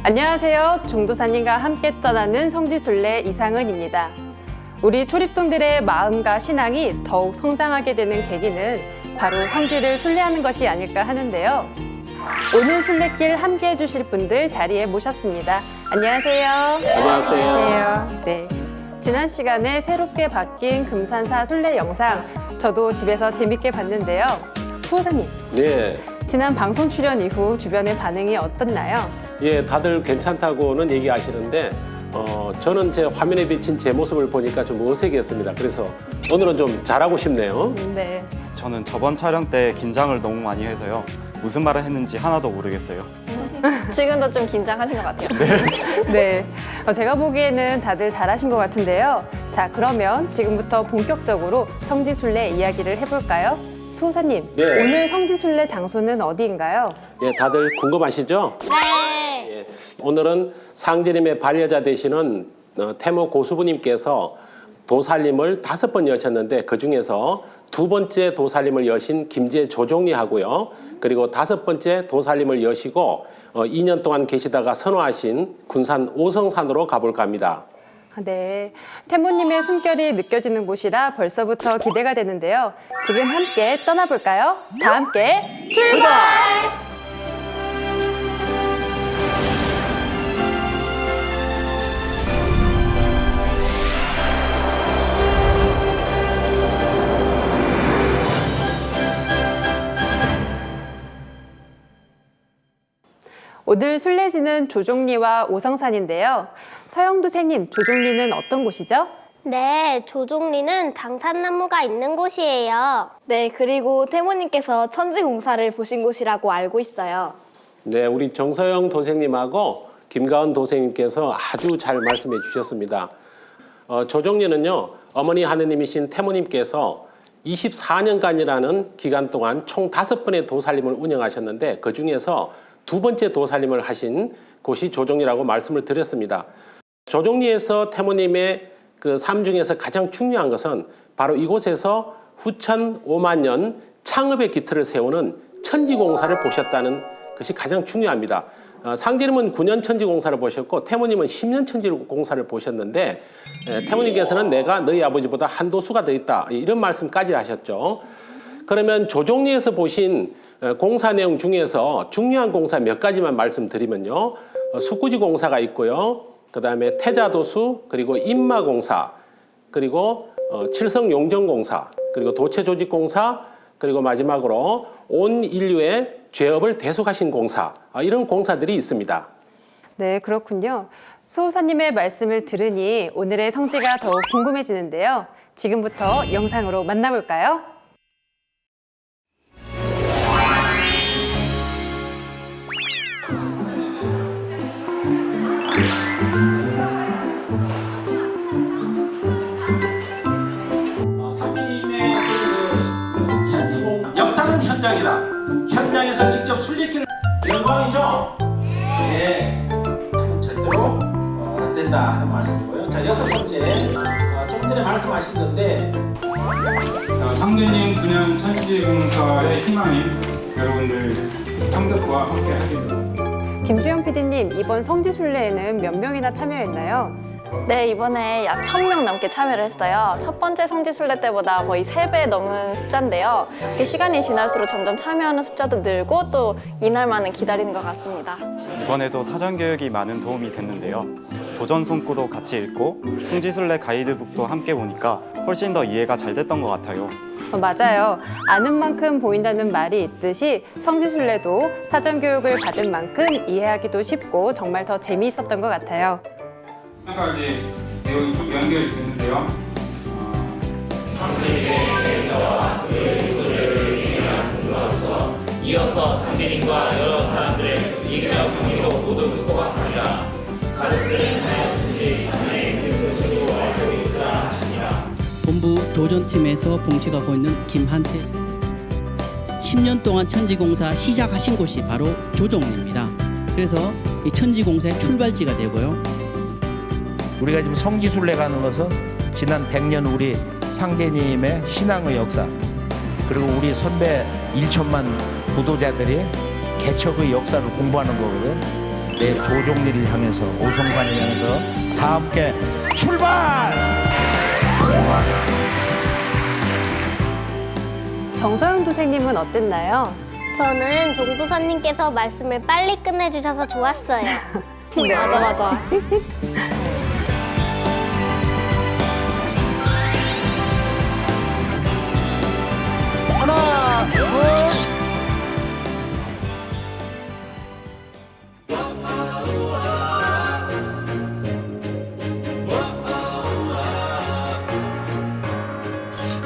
안녕하세요. 종도사님과 함께 떠나는 성지순례 이상은입니다. 우리 초립동들의 마음과 신앙이 더욱 성장하게 되는 계기는 바로 성지를 순례하는 것이 아닐까 하는데요. 오늘 순례길 함께 해주실 분들 자리에 모셨습니다. 안녕하세요. 안녕하세요. 네. 지난 시간에 새롭게 바뀐 금산사 순례 영상 저도 집에서 재밌게 봤는데요. 수호사님, 네. 지난 방송 출연 이후 주변의 반응이 어떻나요? 예, 다들 괜찮다고는 얘기하시는데 저는 제 화면에 비친 제 모습을 보니까 좀 어색했습니다. 그래서 오늘은 좀 잘하고 싶네요. 네. 저는 저번 촬영 때 긴장을 너무 많이 해서요. 무슨 말을 했는지 하나도 모르겠어요. 지금도 좀 긴장하신 것 같아요. 네. 제가 보기에는 다들 잘하신 것 같은데요. 자, 그러면 지금부터 본격적으로 성지순례 이야기를 해볼까요? 수호사님, 네. 오늘 성지순례 장소는 어디인가요? 예, 다들 궁금하시죠? 네. 예, 오늘은 상제님의 반려자 되시는 태모 고수부님께서 도살림을 5번 여셨는데 그중에서 2번째 도살림을 여신 김제 조종리하고요. 그리고 5번째 도살림을 여시고 2년 동안 계시다가 선호하신 군산 오성산으로 가볼까 합니다. 네. 태모님의 숨결이 느껴지는 곳이라 벌써부터 기대가 되는데요. 지금 함께 떠나볼까요? 다 함께 출발! 오늘 순례지는 조종리와 오성산인데요. 서영도사님, 조종리는 어떤 곳이죠? 네, 조종리는 당산나무가 있는 곳이에요. 네, 그리고 태모님께서 천지공사를 보신 곳이라고 알고 있어요. 네, 우리 정서영 도생님하고 김가은 도생님께서 아주 잘 말씀해 주셨습니다. 조종리는요, 어머니 하느님이신 태모님께서 24년간이라는 기간 동안 총 5번의 도살림을 운영하셨는데 그중에서 2번째 도살림을 하신 곳이 조종리라고 말씀을 드렸습니다. 조종리에서 태모님의 그 삶 중에서 가장 중요한 것은 바로 이곳에서 후천 5만 년 창업의 기틀을 세우는 천지공사를 보셨다는 것이 가장 중요합니다. 상제님은 9년 천지공사를 보셨고 태모님은 10년 천지공사를 보셨는데 태모님께서는 내가 너희 아버지보다 한도수가 더 있다 이런 말씀까지 하셨죠. 그러면 조종리에서 보신 공사 내용 중에서 중요한 공사 몇 가지만 말씀드리면요. 수구지 공사가 있고요. 그 다음에 태자도수, 그리고 인마공사, 그리고 칠성용정공사, 그리고 도체조직공사, 그리고 마지막으로 온 인류의 죄업을 대속하신 공사, 이런 공사들이 있습니다. 네, 그렇군요. 수호사님의 말씀을 들으니 오늘의 성지가 더욱 궁금해지는데요. 지금부터 영상으로 만나볼까요? 상제님의 천지공 역사는 현장이다. 현장에서 직접 순례길을 영광이죠? 네. 절대로 안 된다 하는 말씀이고요. 자, 6번째 조금 전에 말씀하신 건데 상제님 9년 천지공사의 희망인 여러분들 성덕과 함께 하십니다. 김주영 PD님, 이번 성지순례에는 몇 명이나 참여했나요? 네, 이번에 약 1000명 넘게 참여를 했어요. 첫 번째 성지순례 때보다 거의 3배 넘은 숫자인데요. 이렇게 시간이 지날수록 점점 참여하는 숫자도 늘고 또 이날만을 기다리는 것 같습니다. 이번에도 사전교육이 많은 도움이 됐는데요. 도전 손구도 같이 읽고 성지순례 가이드북도 함께 보니까 훨씬 더 이해가 잘 됐던 것 같아요. 맞아요. 아는 만큼 보인다는 말이 있듯이 성지순례도 사전교육을 받은 만큼 이해하기도 쉽고 정말 더 재미있었던 것 같아요. 아까 이제 내용이 쭉 연결이 됐는데요. 이어서 상제님과 여러 사람들의 얘기와 경위로 모두 듣고가 아니라 가족들의 하여튼지 자녀의 그 소식으로 알고 있으라 하시니라. 본부 도전팀에서 봉직하고 있는 김한태. 10년 동안 천지공사 시작하신 곳이 바로 조종리입니다. 그래서 이 천지공사의 출발지가 되고요. 우리가 지금 성지순례 가는 것은 지난 100년 우리 상제님의 신앙의 역사, 그리고 우리 선배 1천만 부도자들이 개척의 역사를 공부하는 거거든. 내 조종리를 향해서 오성산을 향해서 다 함께 출발! 정서영 도생님은 어땠나요? 저는 종도사님께서 말씀을 빨리 끝내주셔서 좋았어요. 네. 맞아. 하나, 둘,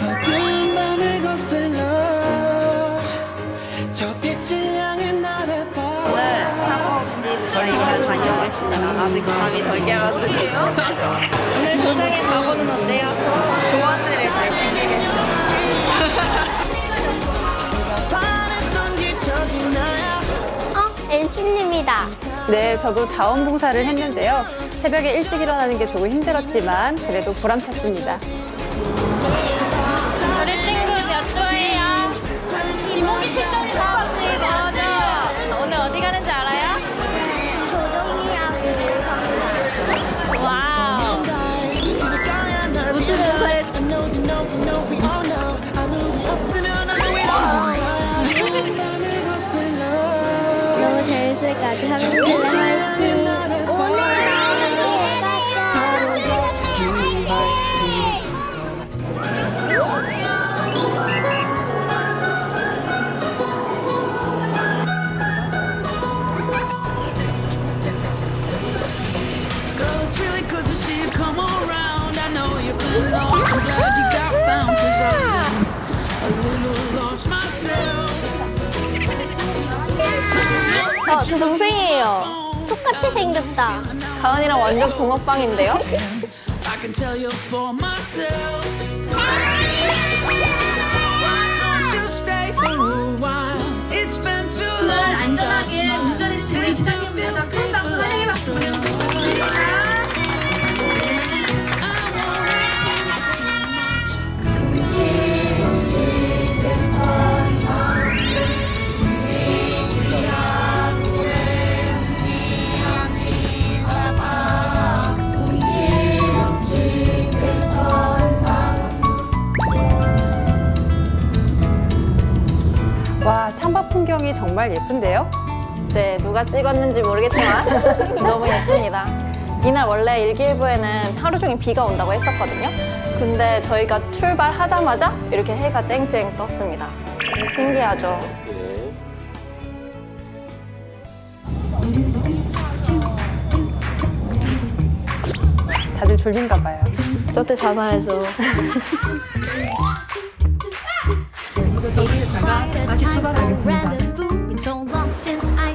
어두운 밤을 거슬러 저 빛을 향해 나를 봐. 오늘 조정의 저거는 어때요? 조언들을 잘 챙기겠습니다. 바랬던 기적이 나야. NC님이다. 네, 저도 자원봉사를 했는데요. 새벽에 일찍 일어나는 게 조금 힘들었지만 그래도 보람찼습니다. 우리 친구 몇 조예요? 이모기 필정이 다 없이 넣어줘. 오늘 어디 가는지 알아요? 조종리하고 와우. 무슨 소리? I know you know we know we all know 아무리 없으면 안 돼. 밤을 거슬러 너무 재밌을 것 같아. 빛을 향해 나를 봐. 오늘 Girl, it's really good to see you come around. I know you've been lost. I'm glad you got found. 'Cause I've been a little lost myself. 저 동생이에요. 똑같이 생겼다. 가은이랑 완전 붕어빵인데요? I can tell you for myself. Why don't you stay for a while? It's been too long since I've 운전해 주는 시장님께서 큰 박수 환영의 박수 보내주십니다. 와, 창밖 풍경이 정말 예쁜데요? 네, 누가 찍었는지 모르겠지만 너무 예쁩니다. 이날 원래 일기예보에는 하루 종일 비가 온다고 했었거든요. 근데 저희가 출발하자마자 이렇게 해가 쨍쨍 떴습니다. 신기하죠? 예. 다들 졸린가 봐요. 저때 자나야죠.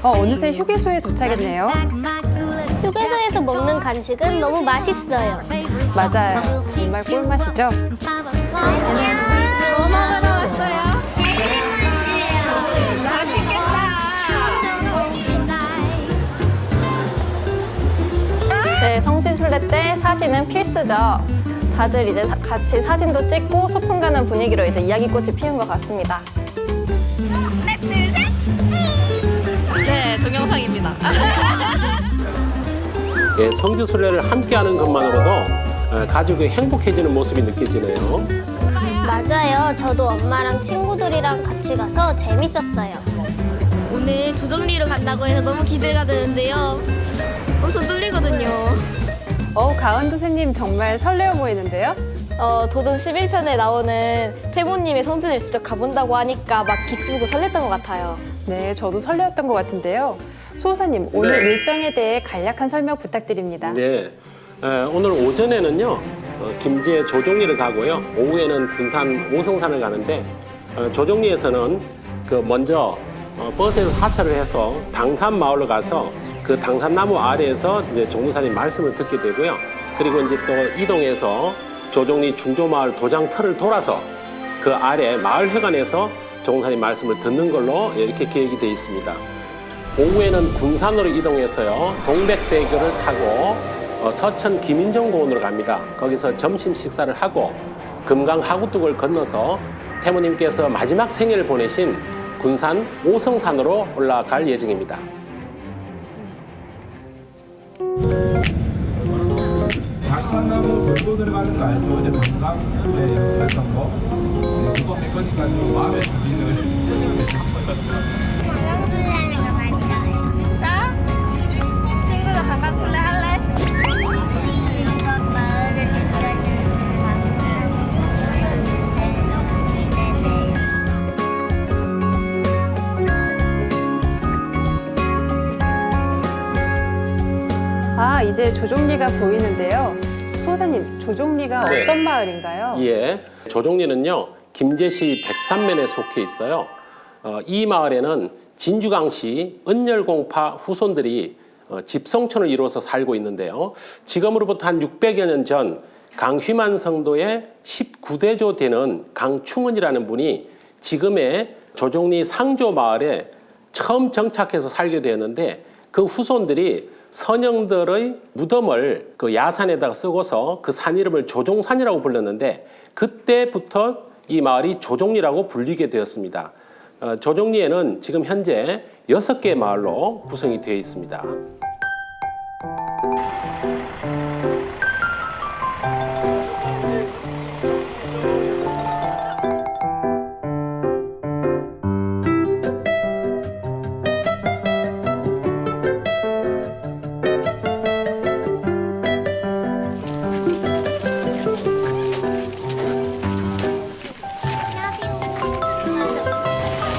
어느새 휴게소에 도착했네요. 휴게소에서 먹는 간식은 너무 맛있어요. 맞아요. 정말 꿀맛이죠? 뭐 먹으러 왔어요? 네, 성지순례 때 사진은 필수죠. 다들 이제 같이 사진도 찍고 소풍 가는 분위기로 이제 이야기꽃이 피운 것 같습니다. 네, 동영상입니다. 예, 성지순례를 함께하는 것만으로도 가족이 행복해지는 모습이 느껴지네요. 맞아요. 저도 엄마랑 친구들이랑 같이 가서 재밌었어요. 오늘 조정리로 간다고 해서 너무 기대가 되는데요. 엄청 떨리거든요. 가은 도생님 정말 설레어 보이는데요? 도전 11편에 나오는 태모님의 성지를 직접 가본다고 하니까 막 기쁘고 설렜던 것 같아요. 네, 저도 설레었던 것 같은데요. 수호사님, 오늘 네. 일정에 대해 간략한 설명 부탁드립니다. 네, 오늘 오전에는요 김제 조종리를 가고요, 오후에는 군산 오성산을 가는데 조종리에서는 먼저 버스에서 하차를 해서 당산 마을로 가서 그 당산나무 아래에서 이제 종도사님 말씀을 듣게 되고요. 그리고 이제 또 이동해서 조종리 중조마을 도장터를 돌아서 그 아래 마을회관에서 종도사님 말씀을 듣는 걸로 이렇게 계획이 되어 있습니다. 오후에는 군산으로 이동해서요 동백대교를 타고 서천 김인정공원으로 갑니다. 거기서 점심 식사를 하고 금강 하구뚝을 건너서 태모님께서 마지막 생일을 보내신 군산 오성산으로 올라갈 예정입니다. 또 들어가는 거 알죠? 어제 방금 연습했던 거. 네, 그거 할 거니까 좀 마음의 준비를 해주시면 진짜? 친구도 강강술래 할래? 아, 이제 조종리가 보이는데요. 수호사님, 조종리가 네. 어떤 마을인가요? 예, 조종리는요 김제시 백산면에 속해 있어요. 이 마을에는 진주강씨 은열공파 후손들이 집성촌을 이루어서 살고 있는데요. 지금으로부터 한 600여 년 전 강휘만 성도의 19대조 되는 강충은이라는 분이 지금의 조종리 상조 마을에 처음 정착해서 살게 되었는데 그 후손들이 선영들의 무덤을 그 야산에다가 쓰고서 그 산 이름을 조종산이라고 불렀는데 그때부터 이 마을이 조종리라고 불리게 되었습니다. 조종리에는 지금 현재 6개의 마을로 구성이 되어 있습니다.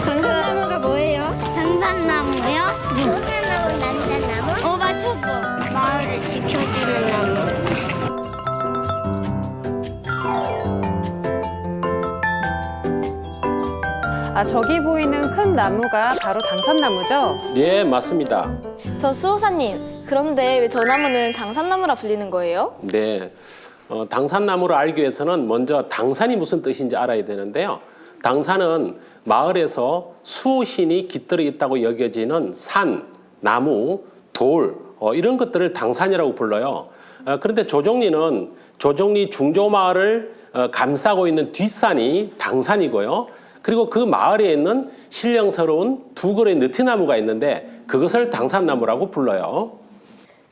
강산나무가 뭐예요? 당산나무요? 소산나무, 난자나무? 맞췄어. 마을을 지켜주는 나무. 아, 저기 보이는 큰 나무가 바로 당산나무죠? 네, 맞습니다. 저 수호사님, 그런데 왜 저 나무는 당산나무라 불리는 거예요? 네, 당산나무를 알기 위해서는 먼저 당산이 무슨 뜻인지 알아야 되는데요. 당산은 마을에서 수호신이 깃들어 있다고 여겨지는 산, 나무, 돌 이런 것들을 당산이라고 불러요. 그런데 조종리는 조종리 중조마을을 감싸고 있는 뒷산이 당산이고요. 그리고 그 마을에 있는 신령스러운 두 그루의 느티나무가 있는데 그것을 당산나무라고 불러요.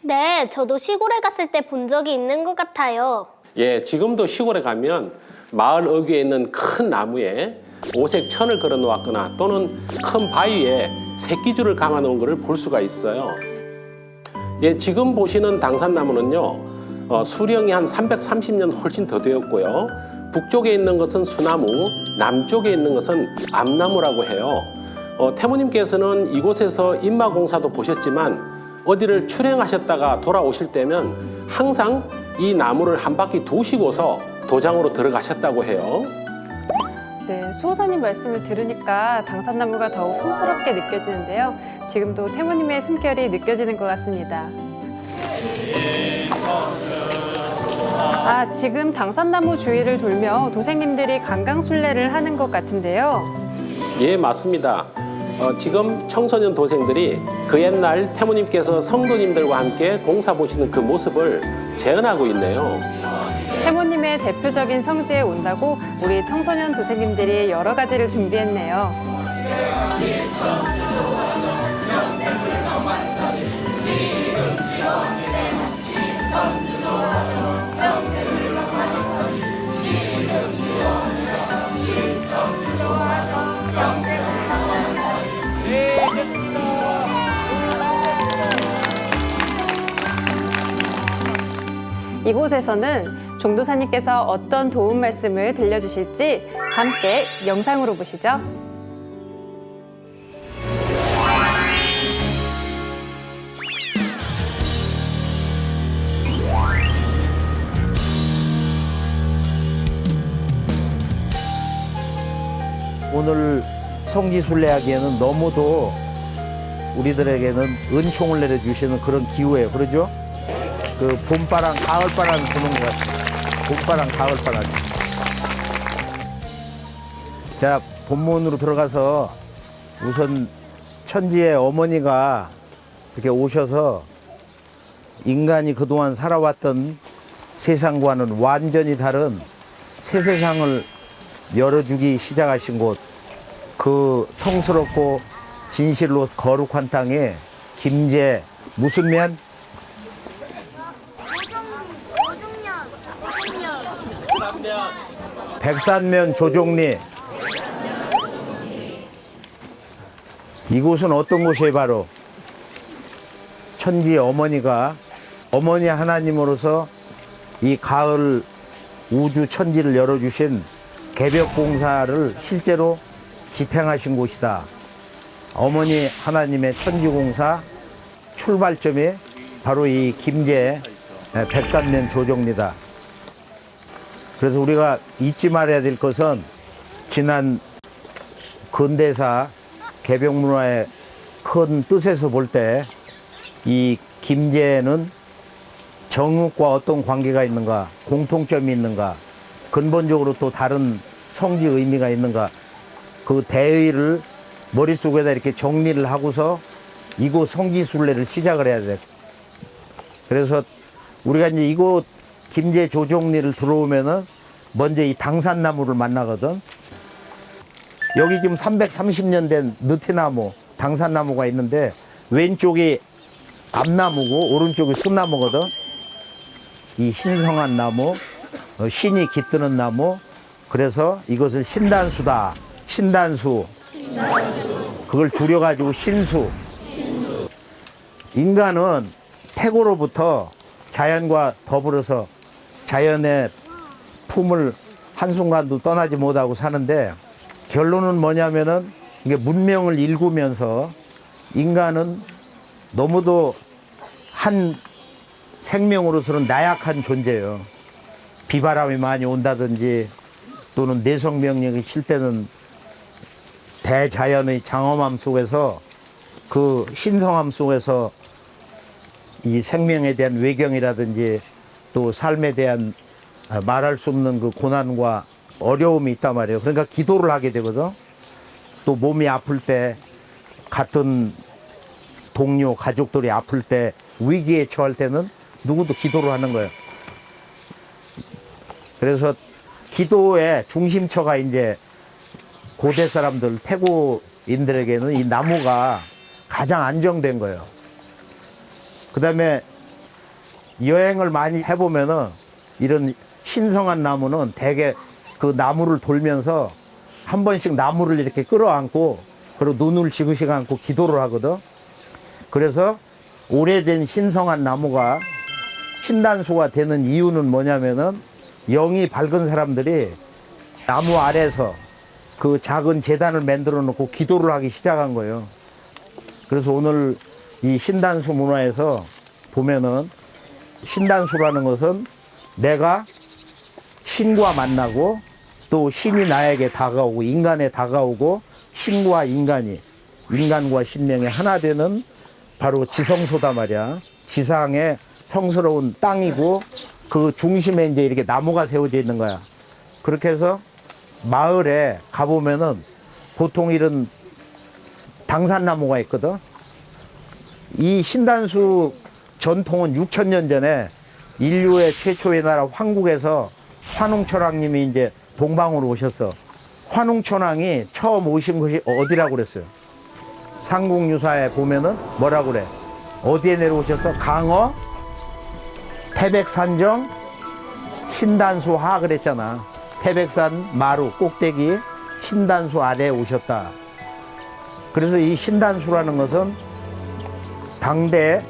네, 저도 시골에 갔을 때 본 적이 있는 것 같아요. 예, 지금도 시골에 가면 마을 어귀에 있는 큰 나무에 오색 천을 걸어 놓았거나 또는 큰 바위에 새끼줄을 감아 놓은 것을 볼 수가 있어요. 예, 지금 보시는 당산나무는요, 수령이 한 330년 훨씬 더 되었고요. 북쪽에 있는 것은 수나무, 남쪽에 있는 것은 암나무라고 해요. 태모님께서는 이곳에서 인마공사도 보셨지만 어디를 출행하셨다가 돌아오실 때면 항상 이 나무를 한 바퀴 도시고서 도장으로 들어가셨다고 해요. 네, 수호사님 말씀을 들으니까 당산나무가 더욱 성스럽게 느껴지는데요. 지금도 태모님의 숨결이 느껴지는 것 같습니다. 아, 지금 당산나무 주위를 돌며 도생님들이 강강술래를 하는 것 같은데요. 예, 맞습니다. 지금 청소년 도생들이 그 옛날 태모님께서 성도님들과 함께 공사 보시는 그 모습을 재현하고 있네요. 태모님의 대표적인 성지에 온다고 우리 청소년 도생님들이 여러 가지를 준비했네요. 이곳에서는 종도사님께서 어떤 도움 말씀을 들려주실지 함께 영상으로 보시죠. 오늘 성지순례하기에는 너무도 우리들에게는 은총을 내려주시는 그런 기후예요. 그러죠? 그 봄바람, 가을바람 부는 것 같아요. 봄바람, 가을바람. 자, 본문으로 들어가서 우선 천지의 어머니가 이렇게 오셔서 인간이 그동안 살아왔던 세상과는 완전히 다른 새 세상을 열어주기 시작하신 곳, 그 성스럽고 진실로 거룩한 땅에 김제 무슨 면? 백산면 조종리. 이곳은 어떤 곳이에요? 바로 천지 어머니가 어머니 하나님으로서 이 가을 우주 천지를 열어주신 개벽공사를 실제로 집행하신 곳이다. 어머니 하나님의 천지공사 출발점이 바로 이 김제 백산면 조정리다. 그래서 우리가 잊지 말아야 될 것은 지난 근대사 개벽문화의 큰 뜻에서 볼 때 이 김제는 정읍과 어떤 관계가 있는가, 공통점이 있는가, 근본적으로 또 다른 성지 의미가 있는가, 그 대의를 머릿속에다 이렇게 정리를 하고서 이곳 성지순례를 시작을 해야 돼. 그래서 우리가 이제 이곳 김제 조정리를 들어오면은 먼저 이 당산나무를 만나거든. 여기 지금 330년 된 느티나무, 당산나무가 있는데 왼쪽이 암나무고 오른쪽이 순나무거든. 이 신성한 나무, 신이 깃드는 나무. 그래서 이것은 신단수다. 신단수. 그걸 줄여가지고 신수. 인간은 태고로부터 자연과 더불어서 자연의 품을 한순간도 떠나지 못하고 사는데 결론은 뭐냐면은 이게 문명을 일구면서 인간은 너무도 한 생명으로서는 나약한 존재예요. 비바람이 많이 온다든지 또는 내성명령이 칠 때는 대자연의 장엄함 속에서 그 신성함 속에서 이 생명에 대한 외경이라든지 또 삶에 대한 말할 수 없는 그 고난과 어려움이 있단 말이에요. 그러니까 기도를 하게 되거든. 또 몸이 아플 때 같은 동료, 가족들이 아플 때 위기에 처할 때는 누구도 기도를 하는 거예요. 그래서 기도의 중심처가 이제 고대 사람들, 태고인들에게는 이 나무가 가장 안정된 거예요. 그 다음에 여행을 많이 해보면은 이런 신성한 나무는 대개 그 나무를 돌면서 한 번씩 나무를 이렇게 끌어안고 그리고 눈을 지그시 감고 기도를 하거든. 그래서 오래된 신성한 나무가 신단수가 되는 이유는 뭐냐면은 영이 밝은 사람들이 나무 아래에서 그 작은 제단을 만들어 놓고 기도를 하기 시작한 거예요. 그래서 오늘 이 신단수 문화에서 보면은 신단수라는 것은 내가 신과 만나고 또 신이 나에게 다가오고 인간에 다가오고 신과 인간이 인간과 신명이 하나 되는 바로 지성소다 말이야. 지상의 성스러운 땅이고 그 중심에 이제 이렇게 나무가 세워져 있는 거야. 그렇게 해서 마을에 가보면은 보통 이런 당산나무가 있거든. 이 신단수 전통은 6,000년 전에 인류의 최초의 나라 황국에서 환웅천왕님이 이제 동방으로 오셨어. 환웅천왕이 처음 오신 곳이 어디라고 그랬어요? 삼국유사에 보면은 뭐라고 그래? 어디에 내려오셔서 강어, 태백산정, 신단수하 그랬잖아. 태백산 마루 꼭대기 신단수 아래에 오셨다. 그래서 이 신단수라는 것은 당대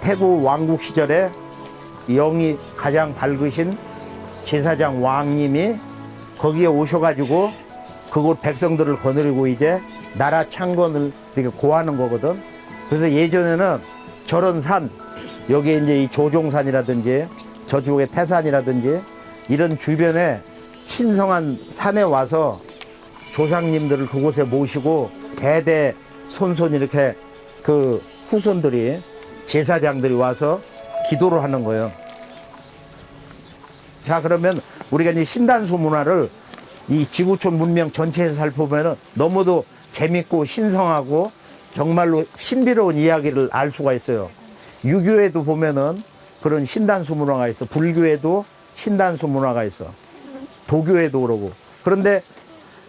태고 왕국 시절에 영이 가장 밝으신 제사장 왕님이 거기에 오셔가지고 그곳 백성들을 거느리고 이제 나라 창건을 이렇게 고하는 거거든. 그래서 예전에는 저런 산, 여기에 이제 이 조종산이라든지 저쪽에 태산이라든지 이런 주변에 신성한 산에 와서 조상님들을 그곳에 모시고 대대 손손 이렇게 그 후손들이 제사장들이 와서 기도를 하는 거예요. 자, 그러면 우리가 이제 신단수 문화를 이 지구촌 문명 전체에서 살펴보면 너무도 재밌고 신성하고 정말로 신비로운 이야기를 알 수가 있어요. 유교에도 보면은 그런 신단수 문화가 있어. 불교에도 신단수 문화가 있어. 도교에도 그러고. 그런데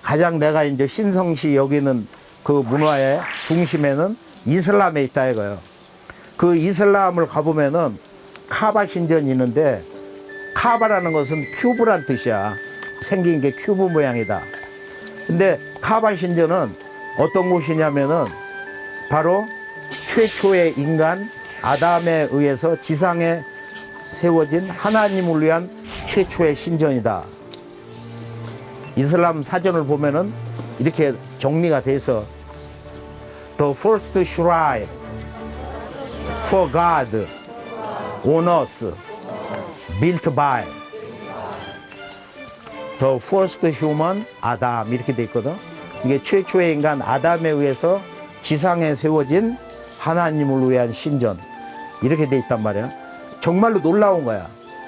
가장 내가 이제 신성시 여기는 그 문화의 중심에는 이슬람에 있다 이거예요. 그 이슬람을 가보면은 카바 신전이 있는데 카바라는 것은 큐브란 뜻이야. 생긴 게 큐브 모양이다. 근데 카바 신전은 어떤 곳이냐면은 바로 최초의 인간 아담에 의해서 지상에 세워진 하나님을 위한 최초의 신전이다. 이슬람 사전을 보면은 이렇게 정리가 돼 있어. The first shrine for God on earth built by the first human Adam 이렇게 돼 있거든. 이게 최초의 인간 아담에 의해서 지상에 세워진 하나님을 위한 신전 이렇게 돼 있단 말이야. 정말로 놀라운 거야.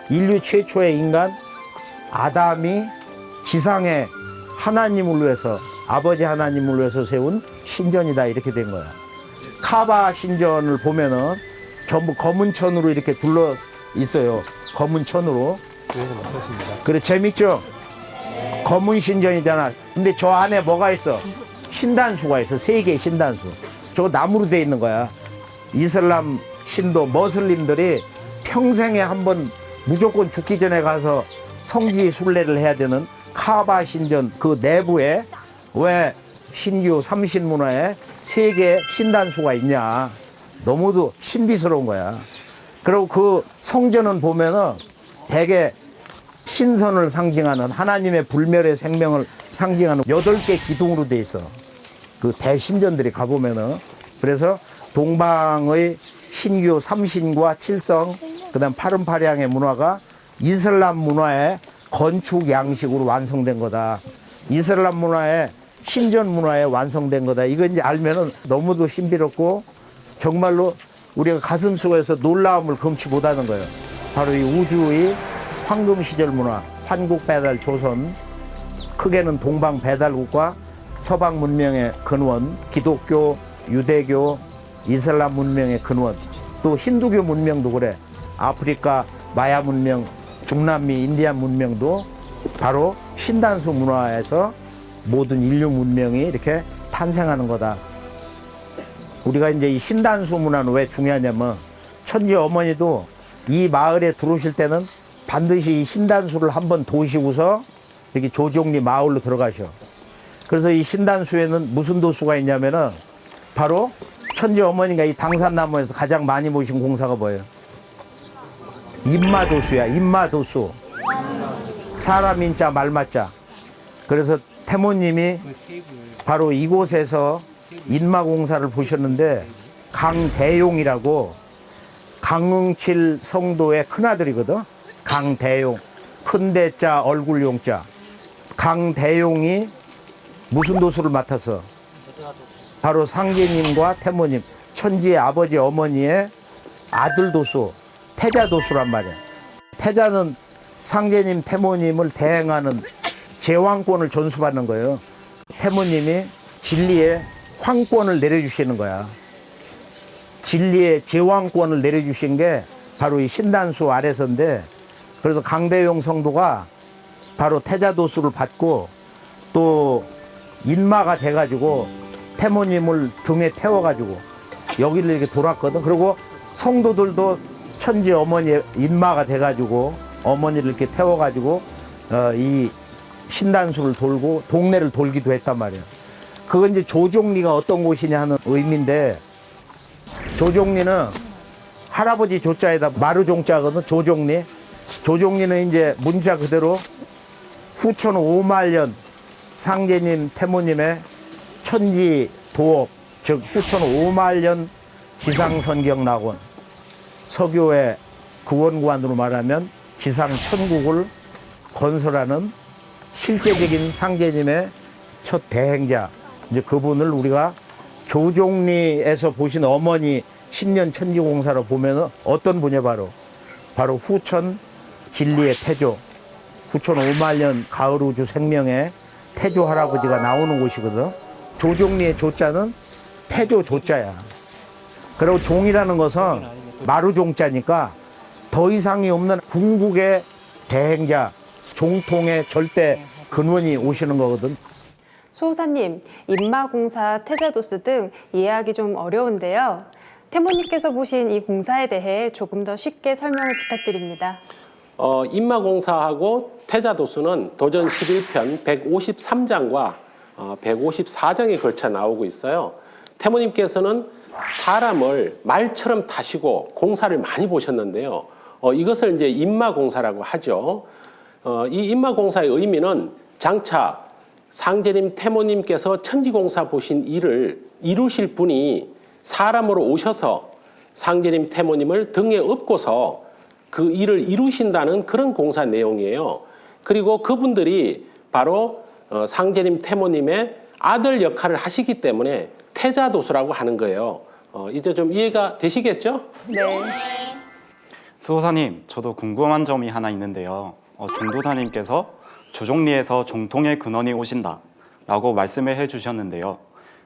인류 최초의 인간 아담이 지상에 하나님을 위해서 아버지 하나님을 위해서 세운 신전이다 이렇게 된 거야. 카바 신전을 보면은 전부 검은 천으로 이렇게 둘러 있어요. 검은 천으로. 그래 재밌죠? 검은 신전이잖아. 근데 저 안에 뭐가 있어? 신단수가 있어. 3개의 신단수. 저거 나무로 돼 있는 거야. 이슬람 신도 머슬림들이 평생에 한번 무조건 죽기 전에 가서 성지 순례를 해야 되는 카바 신전 그 내부에 왜 신규 삼신문화에 3개의 신단수가 있냐. 너무도 신비스러운 거야. 그리고 그 성전은 보면은 되게 신선을 상징하는 하나님의 불멸의 생명을 상징하는 8개 기둥으로 돼 있어. 그 대신전들이 가보면은. 그래서 동방의 신규 삼신과 칠성, 그 다음 파른파량의 문화가 이슬람 문화의 건축 양식으로 완성된 거다. 이슬람 문화의 신전 문화에 완성된 거다. 이거 이제 알면은 너무도 신비롭고 정말로 우리가 가슴 속에서 놀라움을 금치 못하는 거예요. 바로 이 우주의 황금 시절 문화, 환국 배달 조선, 크게는 동방 배달국과 서방 문명의 근원, 기독교, 유대교, 이슬람 문명의 근원, 또 힌두교 문명도 그래. 아프리카 마야 문명, 중남미 인디안 문명도 바로 신단수 문화에서 모든 인류 문명이 이렇게 탄생하는 거다. 우리가 이제 이 신단수 문화는 왜 중요하냐면 천지 어머니도 이 마을에 들어오실 때는 반드시 이 신단수를 한번 도시고서 여기 조종리 마을로 들어가셔. 그래서 이 신단수에는 무슨 도수가 있냐면은 바로 천지 어머니가 이 당산나무에서 가장 많이 모신 공사가 뭐예요? 인마도수야. 인마도수. 사람 인자 말마자. 그래서 태모님이 바로 이곳에서 인마공사를 보셨는데 강대용이라고 강흥칠 성도의 큰아들이거든. 강대용. 큰 대자 얼굴 용자. 강대용이 무슨 도수를 맡아서? 바로 상제님과 태모님, 천지의 아버지 어머니의 아들 도수, 태자 도수란 말이야. 태자는 상제님, 태모님을 대행하는 제왕권을 전수받는 거예요. 태모님이 진리의 황권을 내려주시는 거야. 진리의 제왕권을 내려주신 게 바로 이 신단수 아래서인데, 그래서 강대용 성도가 바로 태자도수를 받고 또 인마가 돼가지고 태모님을 등에 태워가지고 여기를 이렇게 돌았거든. 그리고 성도들도 천지 어머니의 인마가 돼가지고 어머니를 이렇게 태워가지고 이 신단수를 돌고 동네를 돌기도 했단 말이야. 그건 이제 조종리가 어떤 곳이냐 하는 의미인데, 조종리는 할아버지 조자에다 마루종자거든. 조종리. 조종리는 이제 문자 그대로 후천 5만년 상제님 태모님의 천지 도업, 즉 후천 5만년 지상선경 낙원, 서교의 구원관으로 말하면 지상 천국을 건설하는 실제적인 상제님의 첫 대행자, 이제 그분을 우리가 조종리에서 보신 어머니 10년 천지공사로 보면 어떤 분이 바로 후천 진리의 태조, 후천 5만년 가을 우주 생명의 태조 할아버지가 나오는 곳이거든. 조종리의 조자는 태조 조자야. 그리고 종이라는 것은 마루종자니까 더 이상이 없는 궁극의 대행자, 종통의 절대 근원이 오시는 거거든. 수호사님, 인마공사, 태자도수 등 이해하기 좀 어려운데요. 태모님께서 보신 이 공사에 대해 조금 더 쉽게 설명을 부탁드립니다. 인마공사하고 태자도수는 도전 11편 153장과 154장에 걸쳐 나오고 있어요. 태모님께서는 사람을 말처럼 타시고 공사를 많이 보셨는데요. 이것을 이제 인마공사라고 하죠. 이 인마공사의 의미는 장차 상제님 태모님께서 천지공사 보신 일을 이루실 분이 사람으로 오셔서 상제님 태모님을 등에 업고서 그 일을 이루신다는 그런 공사 내용이에요. 그리고 그분들이 바로 상제님 태모님의 아들 역할을 하시기 때문에 태자도수라고 하는 거예요. 이제 좀 이해가 되시겠죠? 네. 수호사님, 저도 궁금한 점이 하나 있는데요. 종도사님께서 조종리에서 종통의 근원이 오신다 라고 말씀을 해주셨는데요.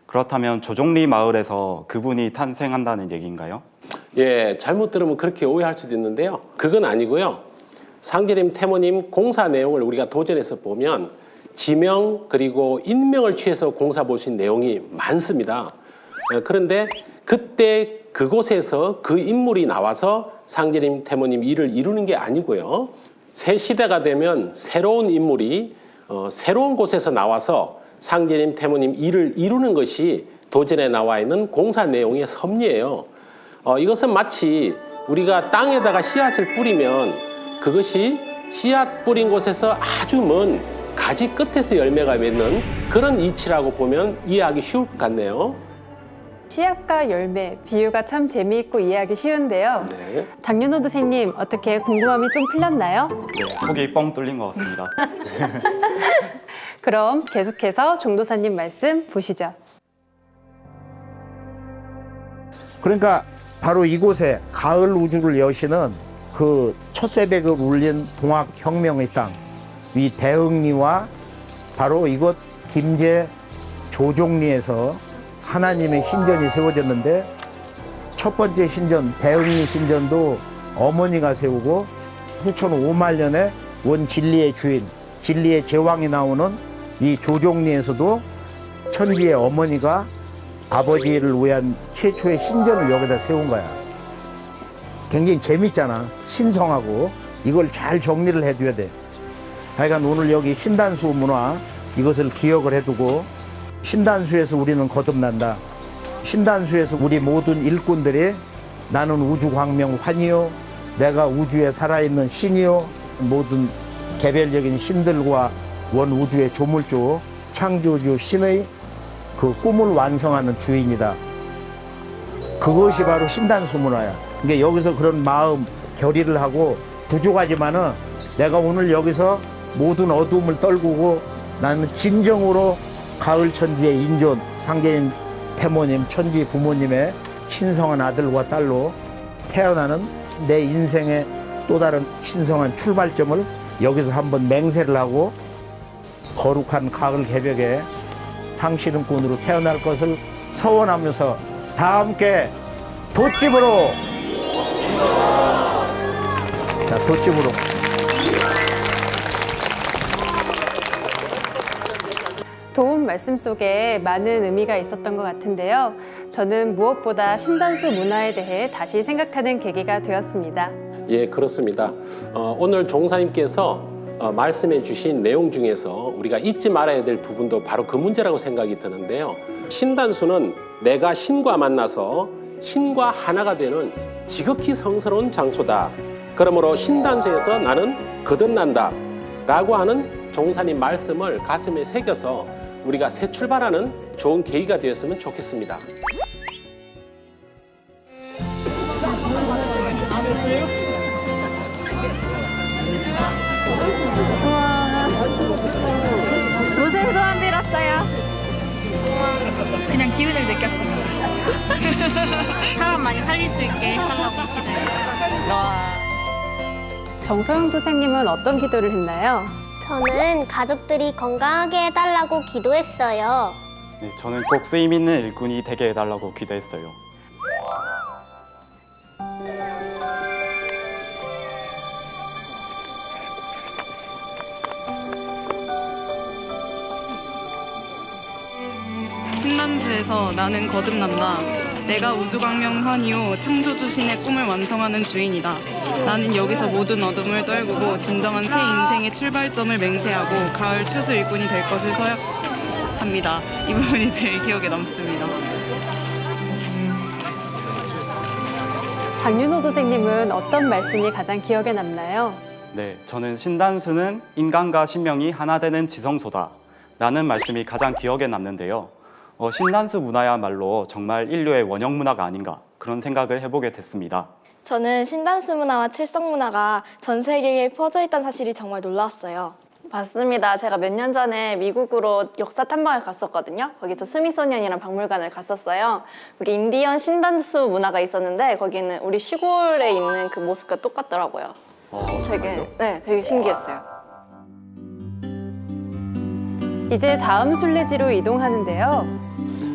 그렇다면 조종리 마을에서 그분이 탄생한다는 얘기인가요? 예, 잘못 들으면 그렇게 오해할 수도 있는데요. 그건 아니고요. 상제님 태모님 공사 내용을 우리가 도전해서 보면 지명 그리고 인명을 취해서 공사 보신 내용이 많습니다. 그런데 그때 그곳에서 그 인물이 나와서 상제님 태모님 일을 이루는 게 아니고요. 새 시대가 되면 새로운 인물이 새로운 곳에서 나와서 상제님 태모님 일을 이루는 것이 도전에 나와 있는 공사 내용의 섭리예요. 이것은 마치 우리가 땅에다가 씨앗을 뿌리면 그것이 씨앗 뿌린 곳에서 아주 먼 가지 끝에서 열매가 맺는 그런 이치라고 보면 이해하기 쉬울 것 같네요. 씨앗과 열매, 비유가 참 재미있고 이해하기 쉬운데요. 네. 장윤호 선생님, 어떻게 궁금함이 좀 풀렸나요? 네, 속이 뻥 뚫린 것 같습니다. 그럼 계속해서 종도사님 말씀 보시죠. 그러니까 바로 이곳에 가을 우주를 여시는 그 첫 새벽을 울린 동학혁명의 땅, 이 대흥리와 바로 이곳 김제 조종리에서 하나님의 신전이 세워졌는데, 첫 번째 신전 대흥리 신전도 어머니가 세우고 후천 5만 년에 원 진리의 주인, 진리의 제왕이 나오는 이 조종리에서도 천지의 어머니가 아버지를 위한 최초의 신전을 여기다 세운 거야. 굉장히 재밌잖아. 신성하고. 이걸 잘 정리를 해둬야 돼. 하여간 오늘 여기 신단수 문화 이것을 기억을 해두고, 신단수에서 우리는 거듭난다. 신단수에서 우리 모든 일꾼들이 나는 우주광명 환이요, 내가 우주에 살아있는 신이요, 모든 개별적인 신들과 원 우주의 조물주 창조주 신의 그 꿈을 완성하는 주인이다. 그것이 바로 신단수 문화야. 그러니까 여기서 그런 마음 결의를 하고 부족하지만은 내가 오늘 여기서 모든 어두움을 떨구고 나는 진정으로 가을 천지의 인존 상제님 태모님 천지 부모님의 신성한 아들과 딸로 태어나는 내 인생의 또 다른 신성한 출발점을 여기서 한번 맹세를 하고 거룩한 가을 개벽에 상시등꾼으로 태어날 것을 서원하면서 다 함께 돛집으로, 자, 돛집으로. 도움 말씀 속에 많은 의미가 있었던 것 같은데요. 저는 무엇보다 신단수 문화에 대해 다시 생각하는 계기가 되었습니다. 예, 그렇습니다. 오늘 종사님께서 말씀해 주신 내용 중에서 우리가 잊지 말아야 될 부분도 바로 그 문제라고 생각이 드는데요. 신단수는 내가 신과 만나서 신과 하나가 되는 지극히 성스러운 장소다. 그러므로 신단수에서 나는 거듭난다 라고 하는 종사님 말씀을 가슴에 새겨서 우리가 새 출발하는 좋은 계기가 되었으면 좋겠습니다. 무슨 소원 빌었어요? 그냥 기운을 느꼈습니다. 사람 많이 살릴 수 있게 해달라고 기도했어요. 정서영 도생님은 어떤 기도를 했나요? 저는 가족들이 건강하게 해달라고 기도했어요. 네, 저는 꼭 쓰임 있는 일꾼이 되게 해달라고 기도했어요. 신단수에서 나는 거듭난다. 내가 우주광명선이요 창조주신의 꿈을 완성하는 주인이다. 나는 여기서 모든 어둠을 떨구고 진정한 새 인생의 출발점을 맹세하고 가을 추수 일꾼이 될 것을 서약합니다. 이 부분이 제일 기억에 남습니다. 장윤호 도생님은 어떤 말씀이 가장 기억에 남나요? 네, 저는 신단수는 인간과 신명이 하나 되는 지성소다 라는 말씀이 가장 기억에 남는데요. 신단수 문화야말로 정말 인류의 원형 문화가 아닌가 그런 생각을 해보게 됐습니다. 저는 신단수 문화와 칠성 문화가 전 세계에 퍼져 있다는 사실이 정말 놀라웠어요. 맞습니다. 제가 몇 년 전에 미국으로 역사 탐방을 갔었거든요. 거기서 스미소니언이라는 박물관을 갔었어요. 거기 인디언 신단수 문화가 있었는데 거기는 우리 시골에 있는 그 모습과 똑같더라고요. 되게 신기했어요. 이제 다음 순례지로 이동하는데요.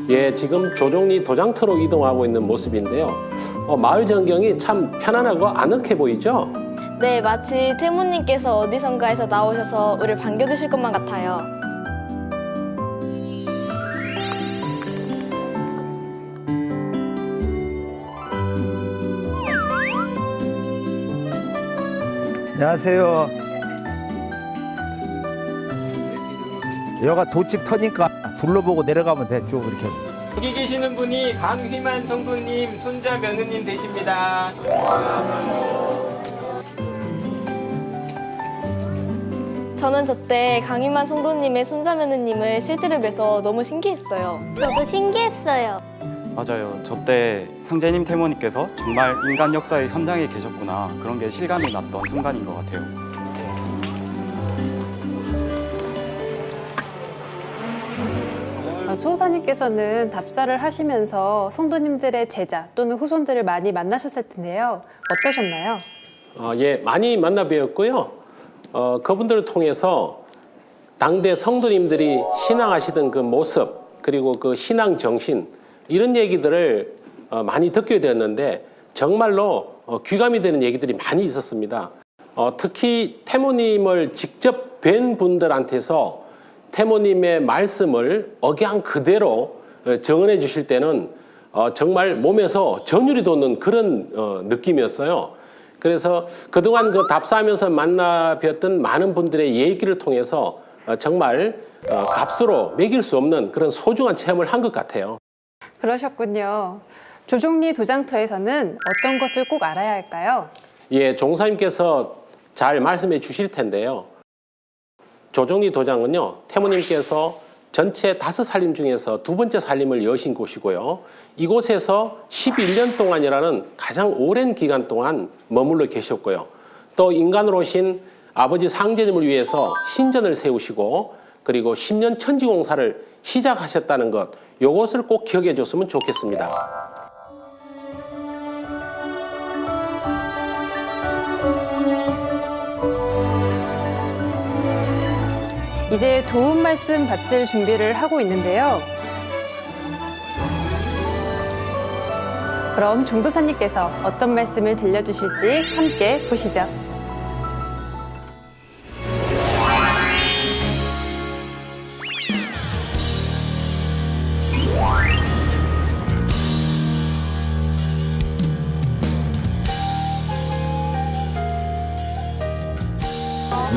예, 지금 조종리 도장터로 이동하고 있는 모습인데요. 마을 전경이 참 편안하고 아늑해 보이죠? 네, 마치 태모님께서 어디선가에서 나오셔서 우리를 반겨주실 것만 같아요. 안녕하세요. 여기가 돛집 터니까 둘러보고 내려가면 됐죠, 이렇게. 여기 계시는 분이 강휘만 성도님 손자 며느님 되십니다. 저는 저때 강희만 성도님의 손자 며느님을 실제로 뵈서 너무 신기했어요. 저도 신기했어요. 맞아요. 저 때 상제님 태모님께서 정말 인간 역사의 현장에 계셨구나 그런 게 실감이 났던 순간인 것 같아요. 수호사님께서는 답사를 하시면서 성도님들의 제자 또는 후손들을 많이 만나셨을 텐데요. 어떠셨나요? 예, 많이 만나 뵈었고요. 그분들을 통해서 당대 성도님들이 신앙하시던 그 모습 그리고 그 신앙 정신 이런 얘기들을 많이 듣게 되었는데 정말로 귀감이 되는 얘기들이 많이 있었습니다. 특히 태모님을 직접 뵌 분들한테서 태모님의 말씀을 억양 그대로 정언해 주실 때는 정말 몸에서 전율이 돋는 그런 느낌이었어요. 그래서 그동안 그 답사하면서 만나 뵀던 많은 분들의 얘기를 통해서 정말 값으로 매길 수 없는 그런 소중한 체험을 한 것 같아요. 그러셨군요. 조종리 도장터에서는 어떤 것을 꼭 알아야 할까요? 예, 종사님께서 잘 말씀해 주실 텐데요. 조종리 도장은요, 태모님께서 전체 5살림 중에서 2번째 살림을 여신 곳이고요. 이곳에서 11년 동안이라는 가장 오랜 기간 동안 머물러 계셨고요. 또 인간으로 오신 아버지 상제님을 위해서 신전을 세우시고 그리고 10년 천지공사를 시작하셨다는 것, 이것을 꼭 기억해 줬으면 좋겠습니다. 이제 도움 말씀 받을 준비를 하고 있는데요. 그럼 종도사님께서 어떤 말씀을 들려주실지 함께 보시죠.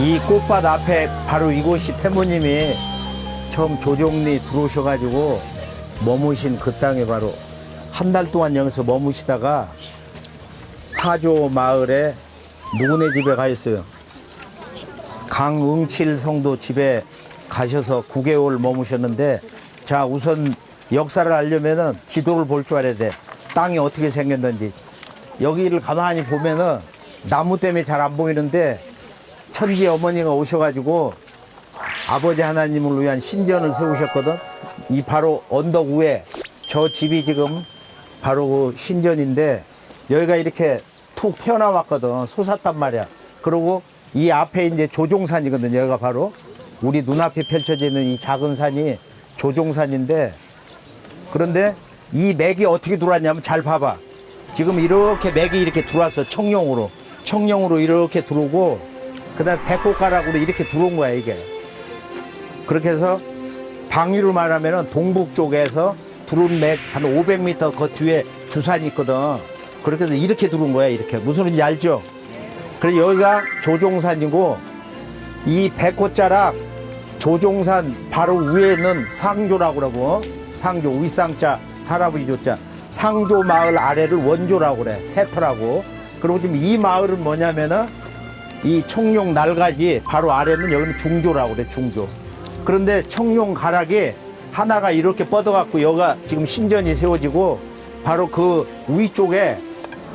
이 꽃밭 앞에 바로 이곳이 태모님이 처음 조종리 들어오셔가지고 머무신 그 땅에 바로 한 달 동안 여기서 머무시다가 하조 마을에 누구네 집에 가 있어요. 강응칠 성도 집에 가셔서 9개월 머무셨는데, 자, 우선 역사를 알려면은 지도를 볼 줄 알아야 돼. 땅이 어떻게 생겼는지. 여기를 가만히 보면은 나무 때문에 잘 안 보이는데 천지 어머니가 오셔가지고 아버지 하나님을 위한 신전을 세우셨거든. 이 바로 언덕 위에 저 집이 지금 바로 그 신전인데, 여기가 이렇게 툭 튀어나왔거든. 솟았단 말이야. 그리고 이 앞에 이제 조종산이거든. 여기가 바로 우리 눈앞에 펼쳐지는 이 작은 산이 조종산인데, 그런데 이 맥이 어떻게 들어왔냐면 잘 봐봐. 지금 이렇게 맥이 이렇게 들어왔어. 청룡으로 이렇게 들어오고, 그 다음에 백곡가락으로 이렇게 들어온 거야, 이게. 그렇게 해서 방위로 말하면 동북 쪽에서 들어온 맥 한 500m 그 뒤에 주산이 있거든. 그렇게 해서 이렇게 들어온 거야, 이렇게. 무슨 소리인지 알죠? 그래서 여기가 조종산이고, 이 백호자락 조종산 바로 위에는 상조라고 그러고, 상조, 윗상자, 할아버지 조자. 상조 마을 아래를 원조라고 그래, 세터라고. 그리고 지금 이 마을은 뭐냐면은, 이 청룡 날가지 바로 아래는 여기는 중조라고 그래, 중조. 그런데 청룡 가락이 하나가 이렇게 뻗어갖고 여기가 지금 신전이 세워지고 바로 그 위쪽에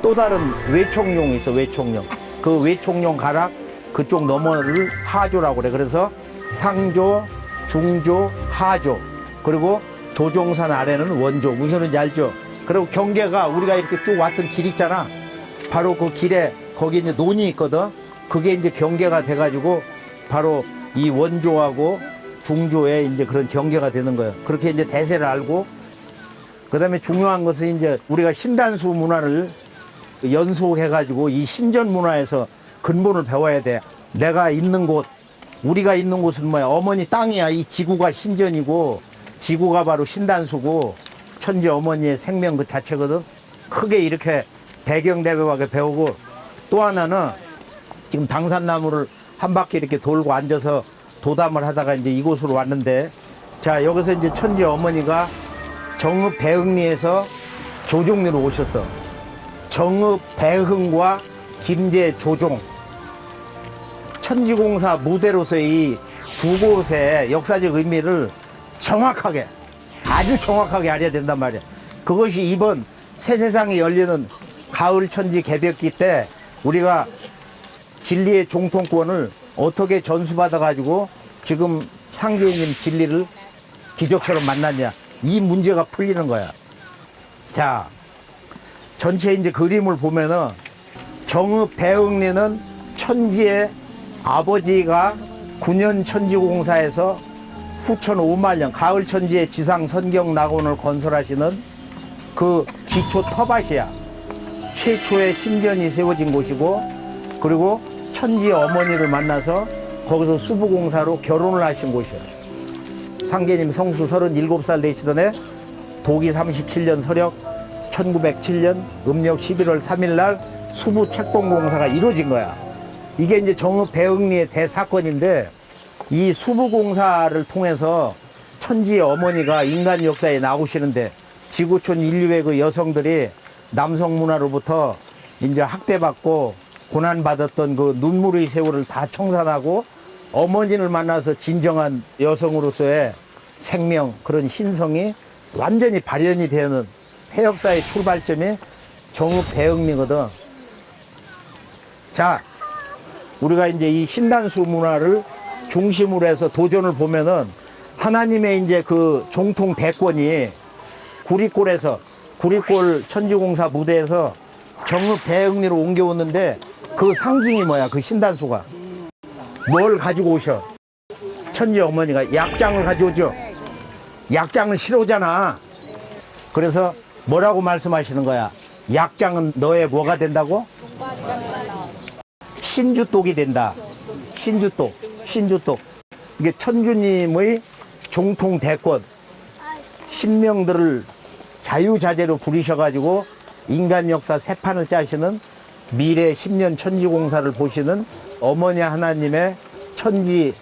또 다른 외청룡이 있어, 외청룡. 그 외청룡 가락 그쪽 너머를 하조라고 그래. 그래서 상조, 중조, 하조. 그리고 조종산 아래는 원조. 무슨 소리인지 알죠? 그리고 경계가 우리가 이렇게 쭉 왔던 길 있잖아. 바로 그 길에 거기 이제 논이 있거든. 그게 이제 경계가 돼가지고 바로 이 원조하고 중조에 이제 그런 경계가 되는 거예요. 그렇게 이제 대세를 알고, 그 다음에 중요한 것은 이제 우리가 신단수 문화를 연속해가지고 이 신전 문화에서 근본을 배워야 돼. 내가 있는 곳, 우리가 있는 곳은 뭐야? 어머니 땅이야. 이 지구가 신전이고, 지구가 바로 신단수고, 천지 어머니의 생명 그 자체거든. 크게 이렇게 배경대비하게 배우고, 또 하나는 지금 당산나무를 한 바퀴 이렇게 돌고 앉아서 도담을 하다가 이제 이곳으로 왔는데, 자, 여기서 이제 천지 어머니가 정읍 대흥리에서 조종리로 오셨어. 정읍 대흥과 김제 조종. 천지공사 무대로서의 이 두 곳의 역사적 의미를 정확하게, 아주 정확하게 알아야 된단 말이야. 그것이 이번 새 세상이 열리는 가을 천지 개벽기 때 우리가 진리의 종통권을 어떻게 전수받아가지고 지금 상제님 진리를 기적처럼 만났냐. 이 문제가 풀리는 거야. 자, 전체 이제 그림을 보면은 정읍 대흥리는 천지의 아버지가 9년 천지공사에서 후천 5만년 가을 천지의 지상 선경 낙원을 건설하시는 그 기초 터밭이야. 최초의 신전이 세워진 곳이고, 그리고 천지 어머니를 만나서 거기서 수부공사로 결혼을 하신 곳이에요. 상제님 성수 37살 되시던 해 도기 37년 서력 1907년 음력 11월 3일 날 수부 책봉공사가 이루어진 거야. 이게 이제 정읍 대흥리의 대사건인데, 이 수부공사를 통해서 천지 어머니가 인간 역사에 나오시는데, 지구촌 인류의 그 여성들이 남성 문화로부터 이제 학대받고 고난받았던 그 눈물의 세월을 다 청산하고 어머니를 만나서 진정한 여성으로서의 생명, 그런 신성이 완전히 발현이 되는 태역사의 출발점이 정읍 대흥리거든. 자, 우리가 이제 이 신단수 문화를 중심으로 해서 도전을 보면은 하나님의 이제 그 종통 대권이 구리골에서, 구리골 천지공사 무대에서 정읍 대흥리로 옮겨오는데, 그 상징이 뭐야? 그 신단수가 뭘 가지고 오셔? 천지 어머니가 약장을 가져오죠. 약장을 실어오잖아. 그래서 뭐라고 말씀하시는 거야? 약장은 너의 뭐가 된다고? 신주독이 된다. 신주독, 신주독. 이게 천주님의 종통 대권, 신명들을 자유자재로 부리셔가지고 인간 역사 새 판을 짜시는 미래 10년 천지공사를 보시는 어머니 하나님의 천지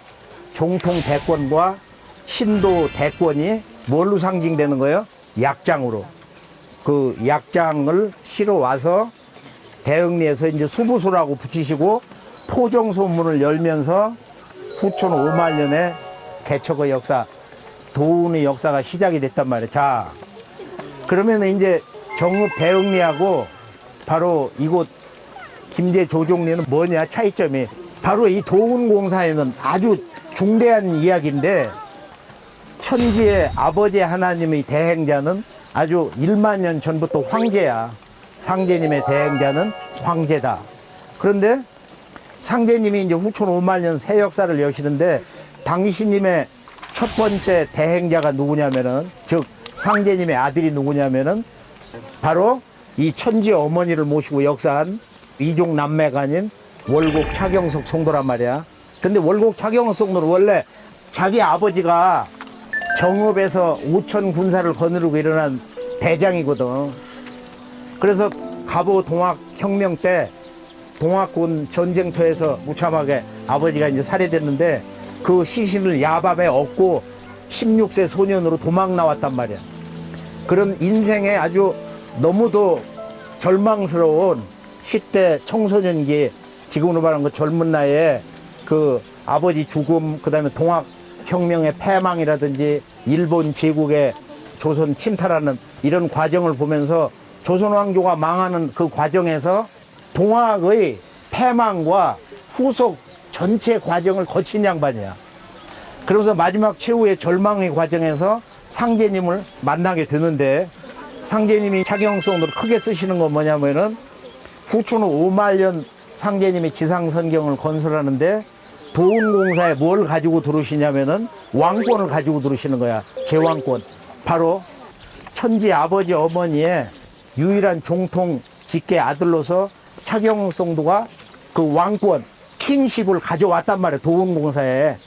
종통 대권과 신도 대권이 뭘로 상징되는 거예요? 약장으로. 그 약장을 실어 와서 대흥리에서 이제 수부소라고 붙이시고 포정소문을 열면서 후천 5만 년에 개척의 역사, 도운의 역사가 시작이 됐단 말이에요. 자, 그러면 이제 정읍 대흥리하고 바로 이곳 김제 조종리는 뭐냐, 차이점이 바로 이 도운공사에는 아주 중대한 이야기인데, 천지의 아버지 하나님의 대행자는 아주 1만 년 전부터 황제야. 상제님의 대행자는 황제다. 그런데 상제님이 이제 후천 5만 년 새 역사를 여시는데, 당신님의 첫 번째 대행자가 누구냐면은, 즉 상제님의 아들이 누구냐면은 바로 이 천지 어머니를 모시고 역사한 이종 남매가 아닌 월곡 차경석 성도란 말이야. 근데 월곡 차경석 성도는 원래 자기 아버지가 정읍에서 5천 군사를 거느리고 일어난 대장이거든. 그래서 갑오 동학혁명 때 동학군 전쟁터에서 무참하게 아버지가 이제 살해됐는데 그 시신을 야밤에 얻고 16세 소년으로 도망 나왔단 말이야. 그런 인생에 아주 너무도 절망스러운 10대 청소년기, 지금으로 말하는 그 젊은 나이에 그 아버지 죽음, 그 다음에 동학혁명의 패망이라든지 일본 제국의 조선 침탈하는 이런 과정을 보면서 조선 왕조가 망하는 그 과정에서 동학의 패망과 후속 전체 과정을 거친 양반이야. 그러면서 마지막 최후의 절망의 과정에서 상제님을 만나게 되는데, 상제님이 차경성도를 크게 쓰시는 건 뭐냐면은 후춘후 5만년 상제님이 지상선경을 건설하는데 도운공사에 뭘 가지고 들어오시냐면은 왕권을 가지고 들어오시는 거야. 제왕권. 바로 천지 아버지 어머니의 유일한 종통 직계 아들로서 차경성도가 그 왕권 킹십을 가져왔단 말이야. 도운공사에.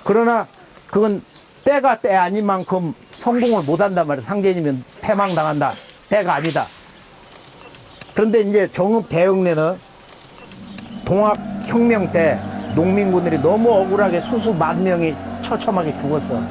그러나 그건 때가 때 아닌 만큼 성공을 못한단 말이야. 상제님은 패망당한다. 때가 아니다. 그런데 이제 정읍 대흥내는 동학혁명 때 농민군들이 너무 억울하게 수수만 명이 처참하게 죽었어.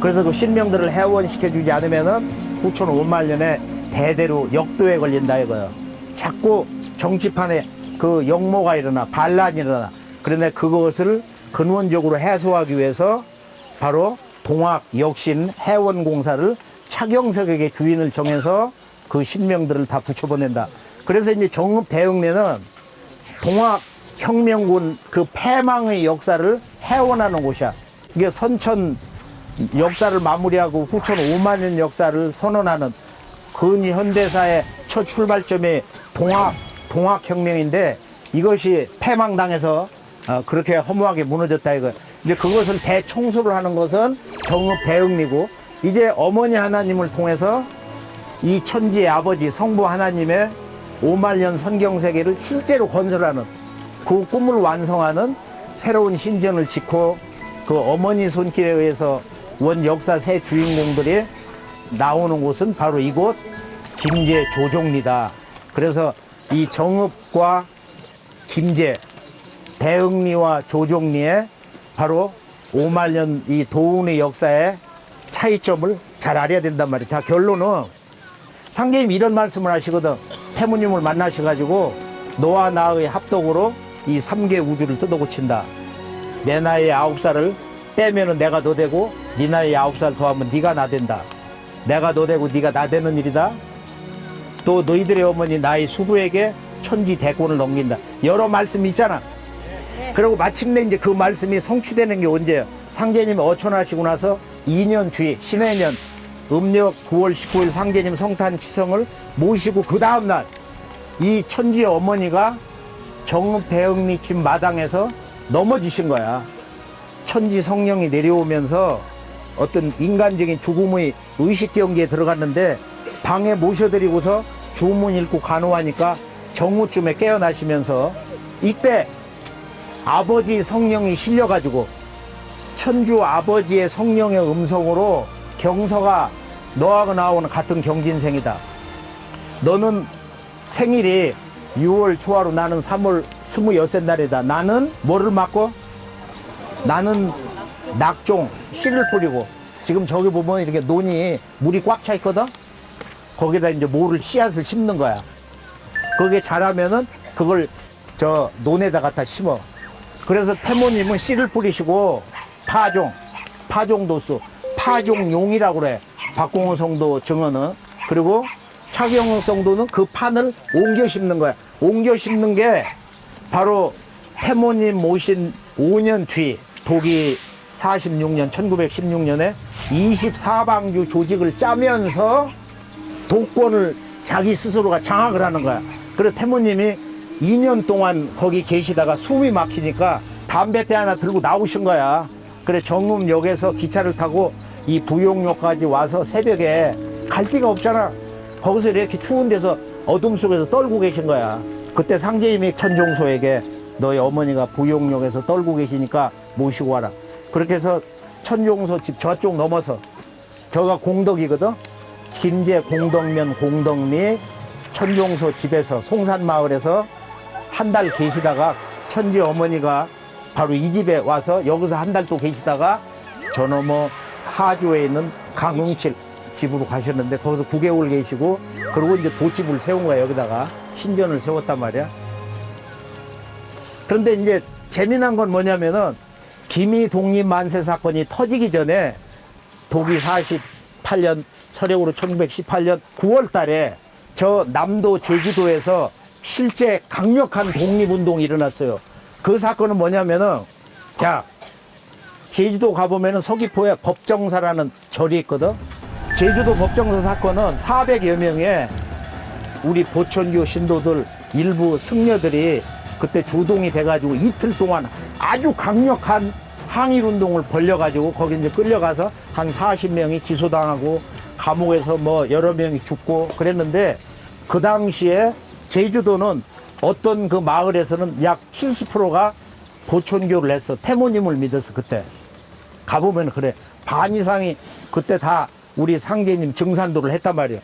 그래서 그 신명들을 해원시켜주지 않으면은 후촌 5만년에 대대로 역도에 걸린다 이거예요. 자꾸 정치판에 그 역모가 일어나, 반란이 일어나. 그런데 그것을 근원적으로 해소하기 위해서 바로 동학 역신 해원공사를 차경석에게 주인을 정해서 그 신명들을 다 붙여보낸다. 그래서 이제 정읍 대흥내는 동학혁명군 그 패망의 역사를 해원하는 곳이야. 이게 선천 역사를 마무리하고 후천 5만년 역사를 선언하는 근현대사의 첫 출발점이 동학혁명인데 이것이 패망당해서 그렇게 허무하게 무너졌다 이거. 이제 그것을 대청소를 하는 것은 정읍 대흥리고, 이제 어머니 하나님을 통해서 이 천지의 아버지 성부 하나님의 5만년 선경세계를 실제로 건설하는 그 꿈을 완성하는 새로운 신전을 짓고 그 어머니 손길에 의해서 원 역사 새 주인공들이 나오는 곳은 바로 이곳 김제 조종리다. 그래서 이 정읍과 김제, 대흥리와 조종리에 바로 5만년 이 도운의 역사의 차이점을 잘 알아야 된단 말이에요. 자, 결론은 상제님이 이런 말씀을 하시거든. 태무님을 만나셔가지고 너와 나의 합독으로 이 3개 우주를 뜯어고친다. 내 나이에 9살을 빼면은 내가 너 되고 네 나이에 9살 더하면 네가 나 된다. 내가 너 되고 네가 나 되는 일이다. 또 너희들의 어머니 나의 수부에게 천지 대권을 넘긴다. 여러 말씀이 있잖아. 그리고 마침내 이제 그 말씀이 성취되는 게 언제예요? 상제님이 어천하시고 나서 2년 뒤 신해년 음력 9월 19일 상제님 성탄 치성을 모시고 그 다음날 이 천지의 어머니가 정읍 대흥리 집 마당에서 넘어지신 거야. 천지 성령이 내려오면서 어떤 인간적인 죽음의 의식 경계에 들어갔는데 방에 모셔드리고서 주문 읽고 간호하니까 정오쯤에 깨어나시면서 이때 아버지 성령이 실려가지고 천주 아버지의 성령의 음성으로 경서가 너하고 나하고는 같은 경진생이다. 너는 생일이 6월 초하루, 나는 3월 26세 날이다. 나는 뭐를 맞고? 나는 낙종, 씨를 뿌리고, 지금 저기 보면 이렇게 논이 물이 꽉 차 있거든? 거기다 이제 모를 씨앗을 심는 거야. 그게 자라면은 그걸 저 논에다 갖다 심어. 그래서 태모님은 씨를 뿌리시고 파종도수, 파종용이라고 그래. 박공호 성도 증언은. 그리고 차경호 성도는 그 판을 옮겨 심는 거야. 옮겨 심는 게 바로 태모님 모신 5년 뒤 독이 46년 1916년에 24방주 조직을 짜면서 독권을 자기 스스로가 장악을 하는 거야. 그래서 태모님이 2년 동안 거기 계시다가 숨이 막히니까 담배대 하나 들고 나오신 거야. 그래 정읍역에서 기차를 타고 이 부용역까지 와서 새벽에 갈 데가 없잖아. 거기서 이렇게 추운 데서 어둠 속에서 떨고 계신 거야. 그때 상제님이 천종소에게 너희 어머니가 부용역에서 떨고 계시니까 모시고 와라. 그렇게 해서 천종소 집 저쪽 넘어서 저가 공덕이거든. 김제 공덕면 공덕리 천종소 집에서 송산마을에서 한 달 계시다가 천지 어머니가 바로 이 집에 와서 여기서 한 달 또 계시다가 저 너머 하주에 있는 강흥칠 집으로 가셨는데 거기서 9개월 계시고 그리고 이제 도집을 세운 거야. 여기다가 신전을 세웠단 말이야. 그런데 이제 재미난 건 뭐냐면은 기미 독립 만세 사건이 터지기 전에 독이 48년 서력으로 1918년 9월 달에 저 남도 제주도에서 실제 강력한 독립운동이 일어났어요. 그 사건은 뭐냐면은 자 제주도 가보면은 서귀포에 법정사라는 절이 있거든. 제주도 법정사 사건은 400여 명의 우리 보천교 신도들 일부 승려들이 그때 주동이 돼가지고 이틀 동안 아주 강력한 항일운동을 벌려가지고 거기 이제 끌려가서 한 40명이 기소당하고 감옥에서 뭐 여러 명이 죽고 그랬는데 그 당시에 제주도는 어떤 그 마을에서는 약 70%가 보천교를 해서 태모님을 믿어서 그때 가보면 그래. 반 이상이 그때 다 우리 상제님 증산도를 했단 말이에요.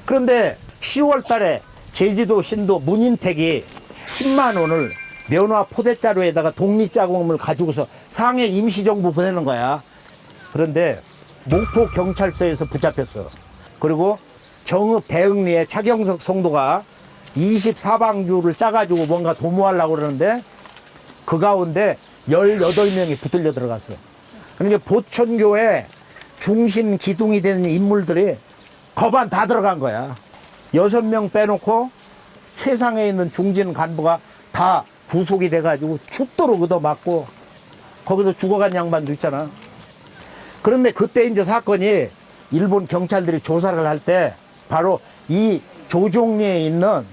그런데 10월 달에 제주도 신도 문인택이 10만 원을 면화 포대자루에다가 독립자금을 가지고서 상해 임시정부 보내는 거야. 그런데 목포 경찰서에서 붙잡혔어. 그리고 정읍 대흥리에 차경석 성도가 24방주를 짜가지고 뭔가 도모하려고 그러는데 그 가운데 18명이 붙들려 들어갔어. 그러니까 보천교회 중심 기둥이 되는 인물들이 거반 다 들어간 거야. 6명 빼놓고 최상에 있는 중진 간부가 다 구속이 돼가지고 죽도록 얻어맞고 거기서 죽어간 양반도 있잖아. 그런데 그때 이제 사건이 일본 경찰들이 조사를 할 때 바로 이 조종리에 있는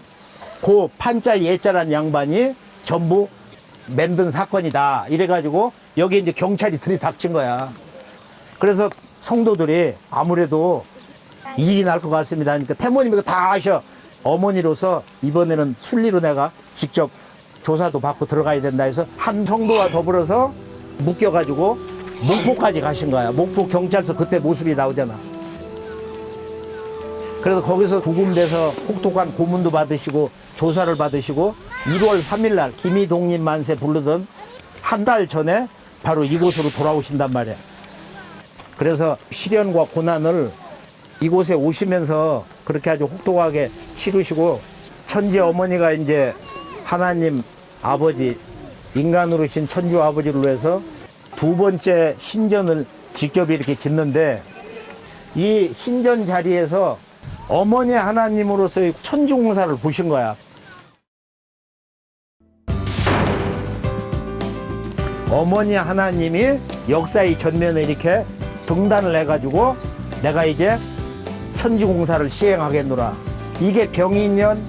고 판자 예자란 양반이 전부 만든 사건이다. 이래가지고 여기 이제 경찰이 들이닥친 거야. 그래서 성도들이 아무래도 일이 날 것 같습니다. 그러니까 태모님이 다 아셔. 어머니로서 이번에는 순리로 내가 직접 조사도 받고 들어가야 된다 해서 한 성도와 더불어서 묶여가지고 목포까지 가신 거야. 목포 경찰서 그때 모습이 나오잖아. 그래서 거기서 구금돼서 혹독한 고문도 받으시고 조사를 받으시고 1월 3일 날 기미 독립 만세 부르던 한 달 전에 바로 이곳으로 돌아오신단 말이야. 그래서 시련과 고난을 이곳에 오시면서 그렇게 아주 혹독하게 치르시고 천지 어머니가 이제 하나님 아버지 인간으로 신 천주 아버지로 해서 두 번째 신전을 직접 이렇게 짓는데 이 신전 자리에서 어머니 하나님으로서의 천주공사를 보신 거야. 어머니 하나님이 역사의 전면에 이렇게 등단을 해가지고 내가 이제 천지공사를 시행하겠노라. 이게 병인년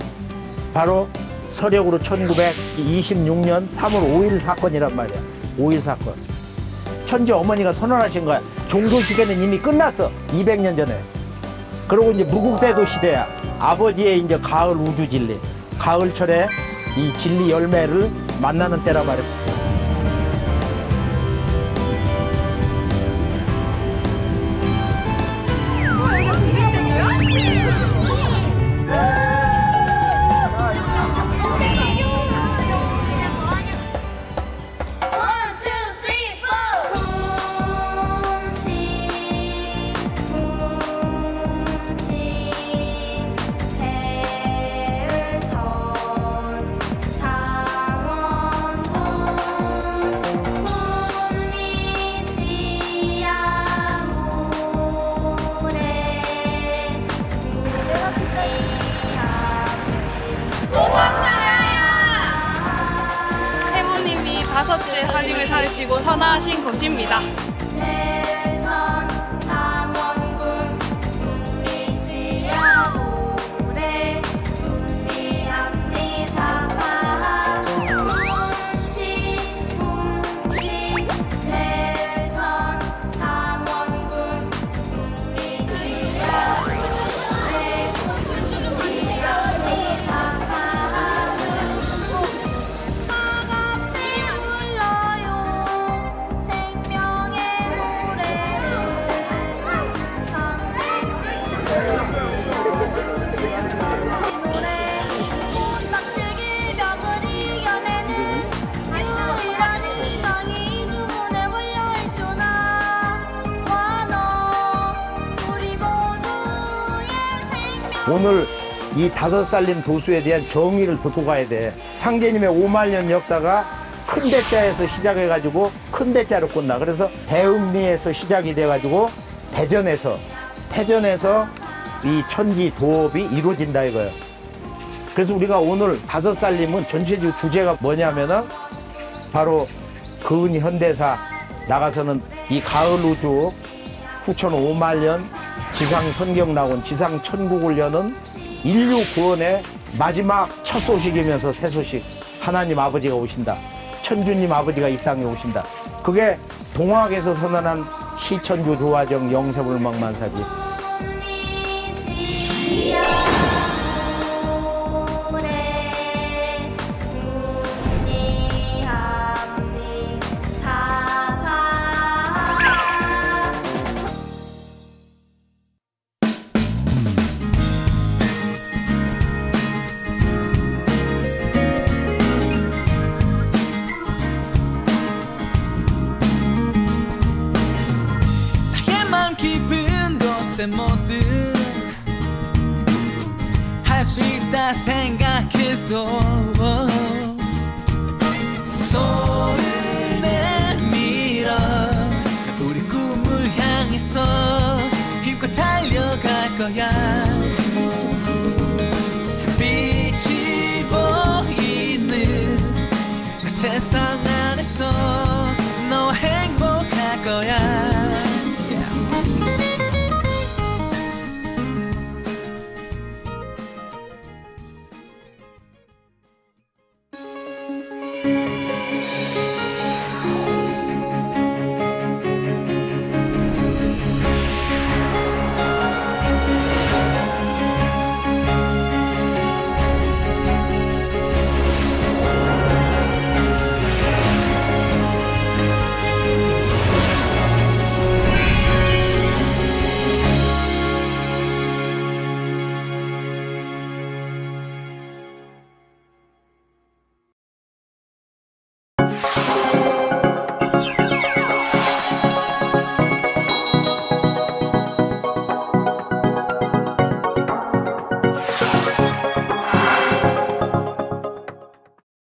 바로 서력으로 1926년 3월 5일 사건이란 말이야. 5일 사건. 천지 어머니가 선언하신 거야. 종교 시대는 이미 끝났어. 200년 전에. 그리고 이제 무국대도 시대야. 아버지의 이제 가을 우주 진리. 가을철에 이 진리 열매를 만나는 때란 말이야. 태모님이 5째 하림을 살시고 선하신 곳입니다. 다 같이 불러요 생명의 오늘 이 5살림 도수에 대한 정의를 듣고 가야 돼. 상제님의 5만 년 역사가 큰 대자에서 시작해가지고 큰 대자로 끝나. 그래서 대흥리에서 시작이 돼가지고 태전에서 이 천지 도업이 이루어진다 이거예요. 그래서 우리가 오늘 5살림은 전체적 주제가 뭐냐면은 바로 근현대사 나가서는 이 가을 우주 후천 5만 년 지상 선경낙원 지상 천국을 여는 인류 구원의 마지막 첫 소식이면서 새 소식. 하나님 아버지가 오신다. 천주님 아버지가 이 땅에 오신다. 그게 동학에서 선언한 시천주 조화정 영세불망만사지. 깊은 곳에 모두 할 수 있다 생각해도